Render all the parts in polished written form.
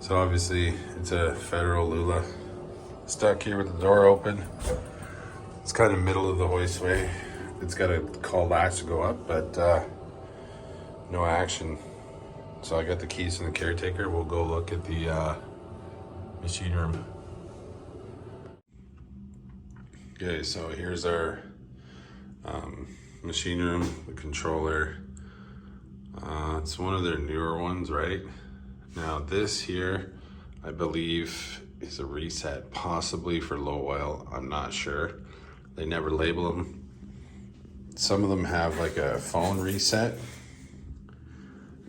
So obviously it's a Federal Lula. Stuck here with the door open. It's kind of middle of the hoistway. It's got a call latch to go up, but no action. So I got the keys from the caretaker. We'll go look at the machine room. Okay, so here's our machine room, the controller. It's one of their newer ones, right? Now this here, I believe, is a reset, possibly for low oil. I'm not sure. They never label them. Some of them have like a phone reset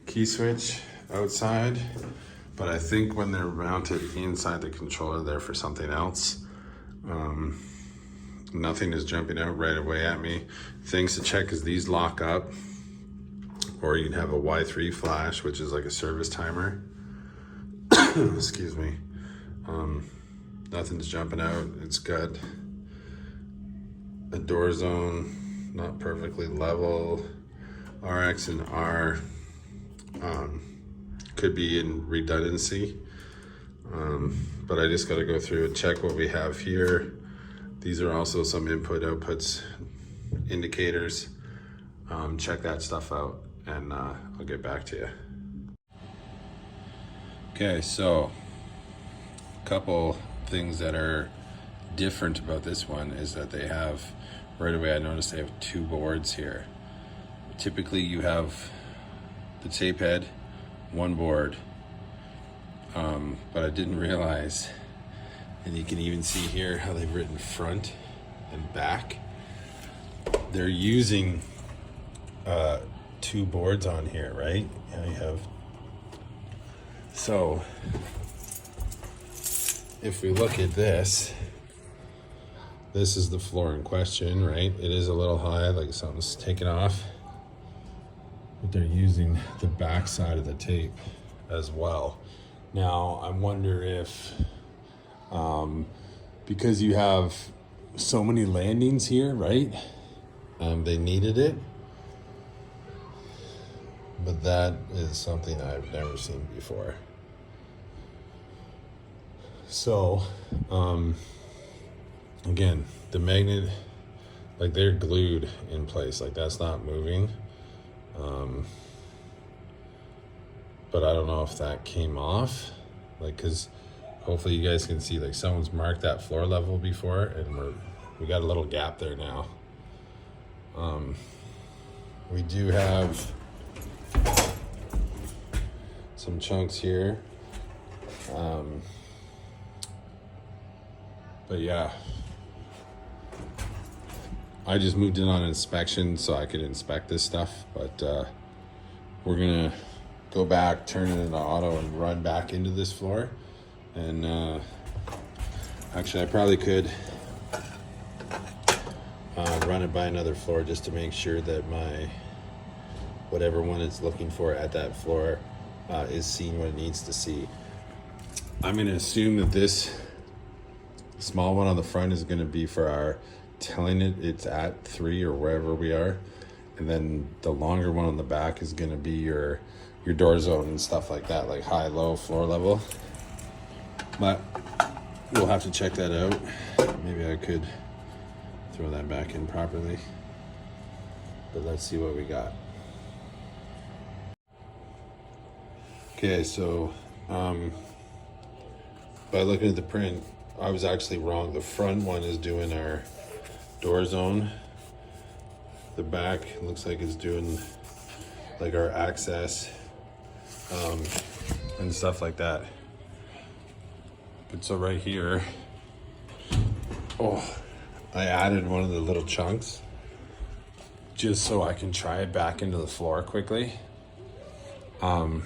key switch outside, but I think when they're mounted inside the controller, they're for something else. Nothing is jumping out right away at me. Things to check is these lock up, or you can have a Y3 flash, which is like a service timer. Excuse me. Nothing's jumping out. It's got a door zone, not perfectly level. RX and R could be in redundancy, but I just got to go through and check what we have here. These are also some input outputs indicators. Check that stuff out, and I'll get back to you. Okay, so a couple things that are different about this one is that they have, right away I noticed they have two boards here. Typically you have the tape head, one board, but I didn't realize, and you can even see here how they've written front and back. They're using two boards on here, right? Now you have, so if we look at this, this is the floor in question, right? It is a little high, like something's taken off, but they're using the back side of the tape as well. Now, I wonder if, because you have so many landings here, right? They needed it, but that is something I've never seen before. So, again, the magnet, like they're glued in place, like that's not moving. But I don't know if that came off, like, cause hopefully you guys can see, like someone's marked that floor level before, and we got a little gap there now. We do have some chunks here. But yeah, I just moved in on inspection so I could inspect this stuff, but we're gonna go back, turn it into auto, and run back into this floor. And actually I probably could run it by another floor just to make sure that my whatever one it's looking for at that floor is seeing what it needs to see. I'm gonna assume that this small one on the front is gonna be for our telling it it's at 3 or wherever we are, and then the longer one on the back is gonna be your door zone and stuff like that, like high, low, floor level. But we'll have to check that out. Maybe I could throw that back in properly, but let's see what we got. Okay, so by looking at the print, I was actually wrong. The front one is doing our door zone. The back looks like it's doing like our access and stuff like that. But so right here, I added one of the little chunks just so I can try it back into the floor quickly. And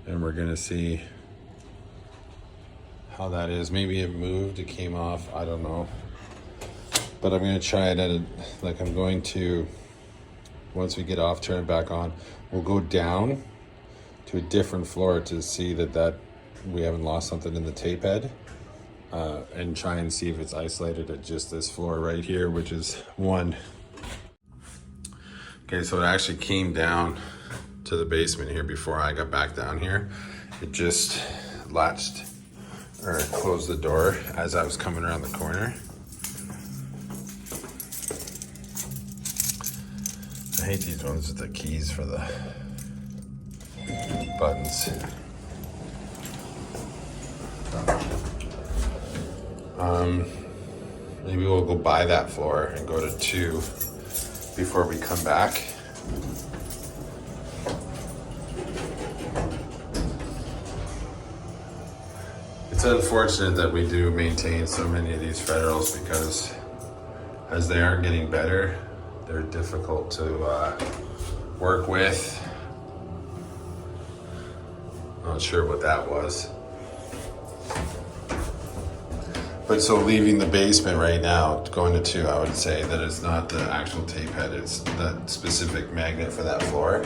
we're gonna see how that is. Maybe it moved, it came off, I don't know. But I'm gonna try it at I'm going to, once we get off, turn it back on. We'll go down to a different floor to see that we haven't lost something in the tape head, and try and see if it's isolated at just this floor right here, which is 1. Okay, so it actually came down to the basement here before I got back down here. It just latched or closed the door as I was coming around the corner. I hate these ones with the keys for the buttons. Maybe we'll go buy that floor and go to 2 before we come back. It's unfortunate that we do maintain so many of these Federals because as they are getting better, they're difficult to work with. Not sure what that was. But so leaving the basement right now, going to 2, I would say that it's not the actual tape head, it's the specific magnet for that floor.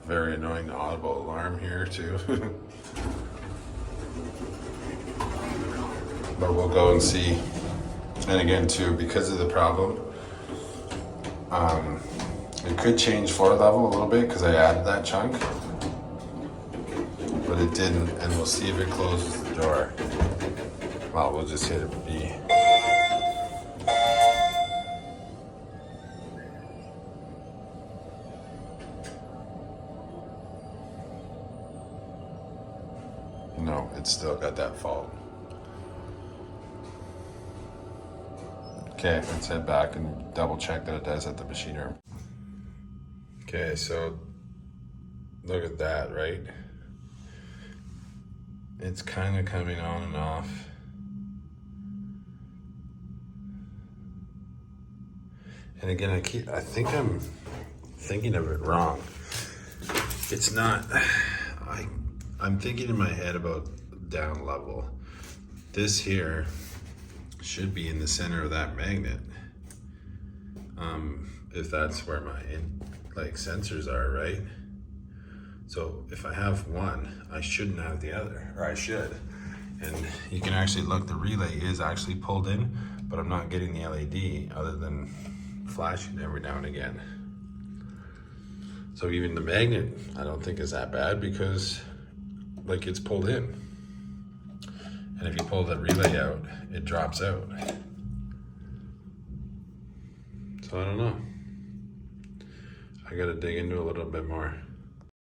Very annoying audible alarm here too. But we'll go and see. And again too, because of the problem, it could change floor level a little bit because I added that chunk, but it didn't, and we'll see if it closes the door. Well, we'll just hit it B. No, it's still got that fault. Okay, let's head back and double check that it does at the machine room. Okay, so look at that, right? It's kind of coming on and off. And again, I think I'm thinking of it wrong. It's not, I'm thinking in my head about down level. This here should be in the center of that magnet. If that's where my sensors are, right? So if I have one, I shouldn't have the other, or I should. And you can actually look, the relay is actually pulled in, but I'm not getting the LED other than flashing every now and again. So even the magnet, I don't think is that bad because it's pulled in. And if you pull the relay out, it drops out. So I don't know. I gotta dig into it a little bit more.